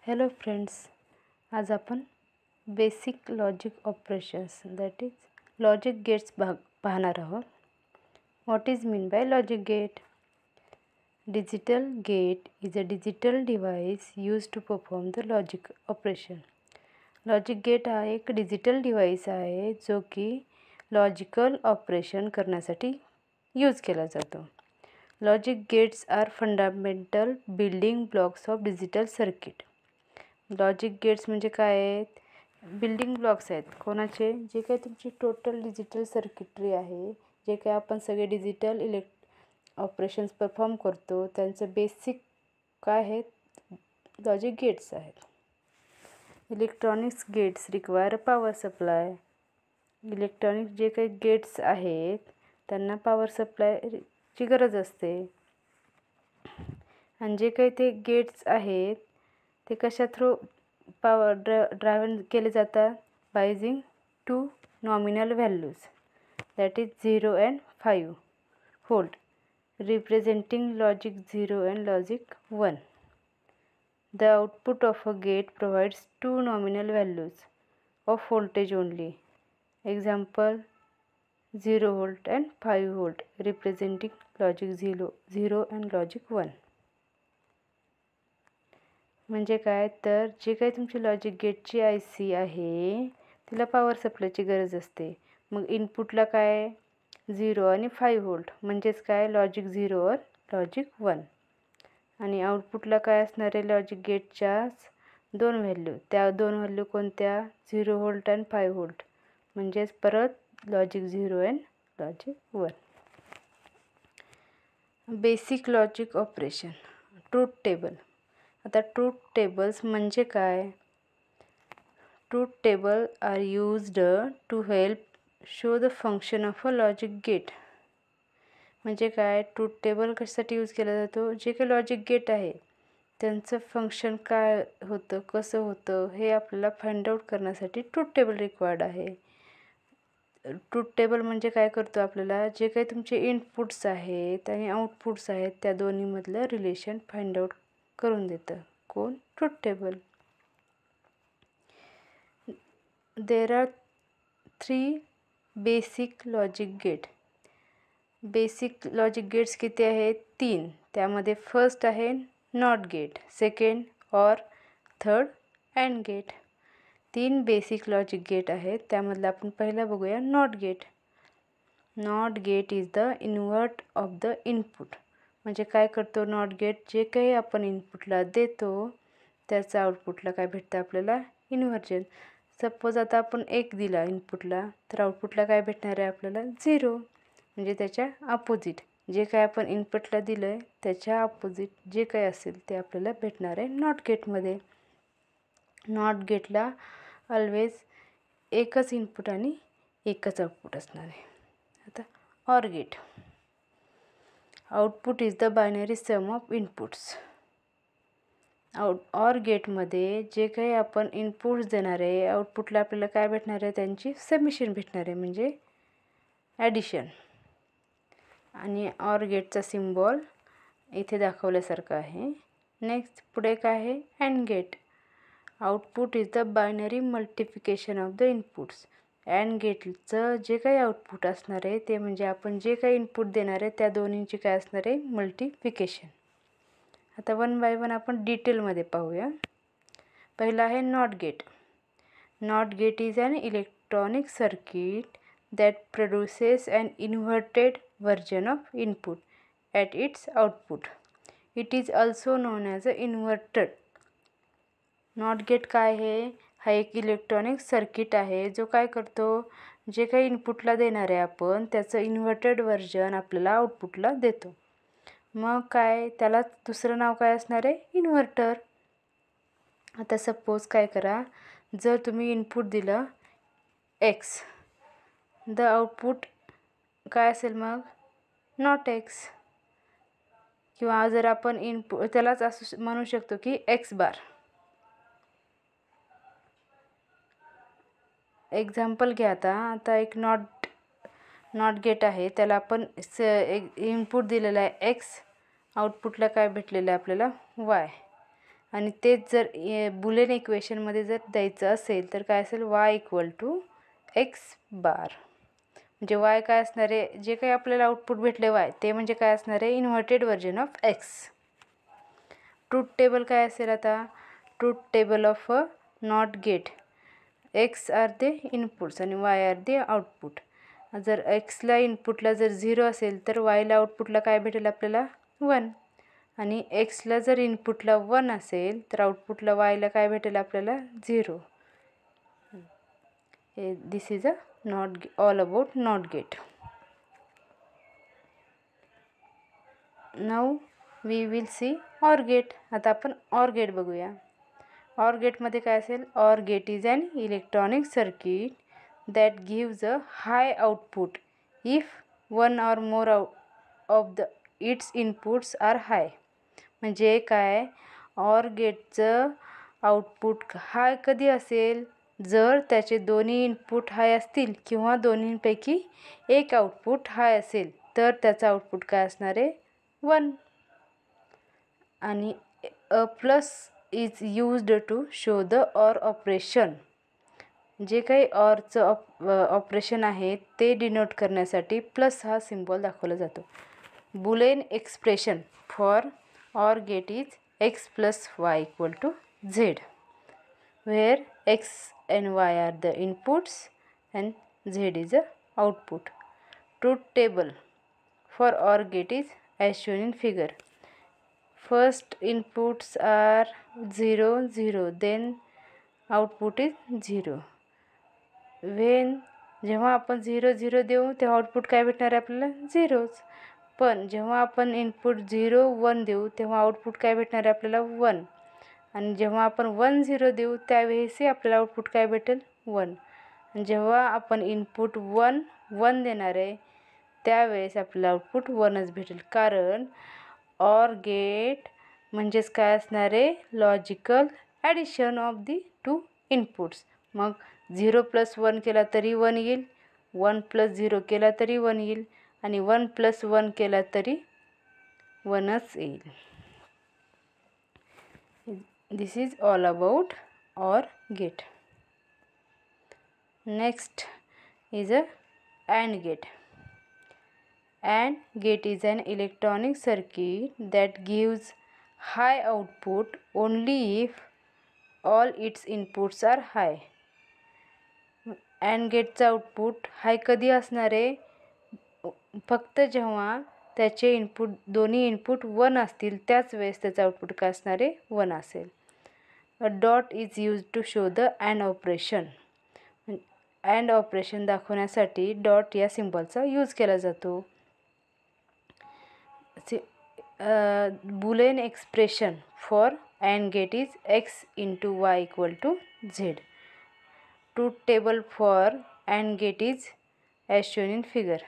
Hello friends, आज आपण basic logic operations that is logic gates पाहणार आहोत. What is mean by logic gate? Digital gate is a digital device use to perform the logic operation. Logic gate हा एक digital device आहे जो की logical operation करण्यासाठी use केला जातो. Logic gates are fundamental building blocks of digital circuit. Logic gates म्हणजे काय आहेत? बिल्डिंग ब्लॉक्स आहेत. कोणाचे? जे काही तुमची टोटल डिजिटल सर्किटरी आहे, जे काही आपण सगळे डिजिटल ऑपरेशन्स परफॉर्म करतो, त्यांचं बेसिक काय आहेत? लॉजिक गेट्स आहेत. Electronics gates require power supply. Electronic जे काही गेट्स आहेत त्यांना पॉवर सप्लायची गरज असते. आणि जे काही ते गेट्स आहेत ते कशा थ्रू पॉवर ड्रायव्हन केले जातात? By using two nominal values that is 0 and 5 volt representing logic 0 and logic 1. The output of a gate provides two nominal values of voltage only. Example 0 volt and 5 volt representing logic 0 and logic 1. म्हणजे काय? तर जे काही तुमची logic गेटची IC आहे तिला power सप्लायची गरज असते. मग इनपुटला काय? 0 आणि 5 व्होल्ट म्हणजेच काय? लॉजिक 0 और लॉजिक 1. आणि आउटपुटला काय असणार आहे? लॉजिक गेटच्याच दोन व्हॅल्यू. त्या दोन व्हॅल्यू कोणत्या? 0 व्होल्ट आणि 5 व्होल्ट म्हणजेच परत लॉजिक 0 आणि logic 1. Basic logic operation. Truth table. आता ट्रूथ टेबल्स म्हणजे काय? Truth table are used to help show the function of a logic gate. म्हणजे काय? ट्रूथ टेबल कशासाठी यूज केला जातो? जे काही लॉजिक गेट आहे त्यांचं फंक्शन काय होतं, कसं होतं हे आपल्याला फाइंड आउट करण्यासाठी ट्रूथ टेबल रिक्वायर्ड आहे. ट्रूथ टेबल म्हणजे काय करतो? आपल्याला जे काही तुमचे इनपुट्स आहेत आणि आउटपुट्स आहेत त्या दोन्हीमधलं रिलेशन फाइंड आउट करून देतं. कोण? Truth table. There are 3 basic logic gate. Basic logic gates किती आहेत? 3. त्यामध्ये फर्स्ट आहे नॉट गेट, सेकंड और third and gate. 3 basic logic gate आहेत. त्यामधलं आपण पहिला बघूया not gate. Not gate is the invert of the input. म्हणजे काय करतो नॉट गेट? जे काही आपण इनपुटला देतो त्याचं आउटपुटला काय भेटतं आपल्याला? इन्व्हर्जन. सपोज आता आपण 1 दिला इनपुटला तर आउटपुटला काय भेटणार आहे आपल्याला? 0. म्हणजे त्याच्या अपोजिट जे काय आपण इनपुटला दिलं आहे त्याच्या अपोजिट जे काही असेल ते आपल्याला भेटणार आहे नॉट गेटमध्ये. नॉट गेटला ऑलवेज एकच इनपुट आणि एकच आउटपुट असणार आहे. आता or gate. Output is the binary sum of inputs. Or गेटमध्ये जे काही आपण इनपुट्स देणार आहे आउटपुटला आपल्याला काय भेटणार आहे? त्यांची समिशन भेटणार आहे म्हणजे ॲडिशन. आणि ऑर गेटचा सिम्बॉल इथे दाखवल्यासारखं आहे. नेक्स्ट पुढे काय आहे? AND gate. Output is the binary multiplication of the inputs. AND गेटचं जे काही आउटपुट असणार आहे ते म्हणजे आपण जे काही इनपुट देणार आहे त्या दोन्हींची काय असणार आहे? मल्टिप्लिकेशन. आता 1 by 1 आपण डिटेलमध्ये पाहूया. पहिला आहे not gate. Not gate is an electronic circuit that produces an inverted version of input at its output. It is also known as an inverter. Not gate काय आहे? हा एक इलेक्ट्रॉनिक सर्किट आहे जो काय करतो? जे काही इनपुटला देणार आहे आपण त्याचं इन्व्हर्टेड व्हर्जन आपल्याला आउटपुटला देतो. मग काय? त्याला दुसरं नाव काय असणार आहे? इन्व्हर्टर. आता सपोज काय करा, जर तुम्ही इनपुट दिलं x, द आउटपुट काय असेल मग? Not x. किंवा जर आपण इनपुट त्यालाच असं म्हणू शकतो की एक्स बार. एक्झाम्पल घ्या. आता एक नॉट गेट आहे त्याला आपण इनपुट दिलेलं आहे एक्स, आउटपुटला काय भेटलेलं आहे आपल्याला? वाय. आणि तेच जर बुलियन इक्वेशनमध्ये जर द्यायचं असेल तर काय असेल, y = x बार. म्हणजे y काय असणार आहे, जे काही आपल्याला आउटपुट भेटले y ते म्हणजे काय असणार आहे, inverted version of x. Truth table काय असेल आता, truth table of a not gate. x are the inputs आणि y आर द आउटपुट. जर xला इनपुटला जर 0 असेल तर yला आउटपुटला काय भेटेल आपल्याला 1. आणि xला जर इनपुटला 1 असेल तर आउटपुटला yला काय भेटेल आपल्याला 0. This is a NOT all about NOT gate. Now we will see OR gate. आता आपण ऑर गेट बघूया. ऑर गेटमध्ये काय असेल, OR gate is an electronic circuit that gives a high output if one or more of its inputs are high. म्हणजे काय, or गेटचं output high कधी असेल, जर त्याचे दोन्ही इनपुट हाय असतील किंवा दोन्हींपैकी एक आउटपुट हाय असेल तर त्याचं आउटपुट काय असणार आहे 1. आणि a plus is used to show the OR operation. जे काही ऑरचं ऑपरेशन आहे ते डिनोट करण्यासाठी प्लस हा सिम्बॉल दाखवला जातो. Boolean expression for or gate is x + y = z, where x and y are the inputs and z is the output. Truth table for OR gate is as shown in figure. First inputs are 0 0, then output is 0. जेव्हा आपण 0 0 देऊ तेव्हा output काय भेटणार आहे आपल्याला 0च. पण जेव्हा आपण इनपुट 0 1 देऊ तेव्हा आउटपुट काय भेटणार आहे आपल्याला 1. आणि जेव्हा आपण 1 0 देऊ त्यावेळेसही आपल्याला आउटपुट काय भेटेल 1. आणि जेव्हा आपण इनपुट 1 1 देणार आहे त्यावेळेस आपल्याला आउटपुट 1च भेटेल. कारण ऑर गेट म्हणजेच काय असणार आहे, logical addition of the 2 inputs. मग 0 + 1 केला तरी 1 येईल, 1 + 0 केला तरी 1 येईल आणि 1 + 1 केला तरी 1च येईल. This is all about OR gate. Next is a AND gate. AND gate is an electronic circuit that gives high output only if all its inputs are high. AND गेटचा आउटपुट हाय कधी असणार आहे, फक्त जेव्हा त्याचे दोन्ही input 1 असतील त्याच वेळेस त्याचं आउटपुट काय असणार आहे 1 असेल. A dot is use to show the AND operation. AND operation दाखवण्यासाठी डॉट या सिम्बॉलचा यूज केला जातो. Boolean expression for AND gate is x * y = z. Truth table for AND gate is as shown in figure.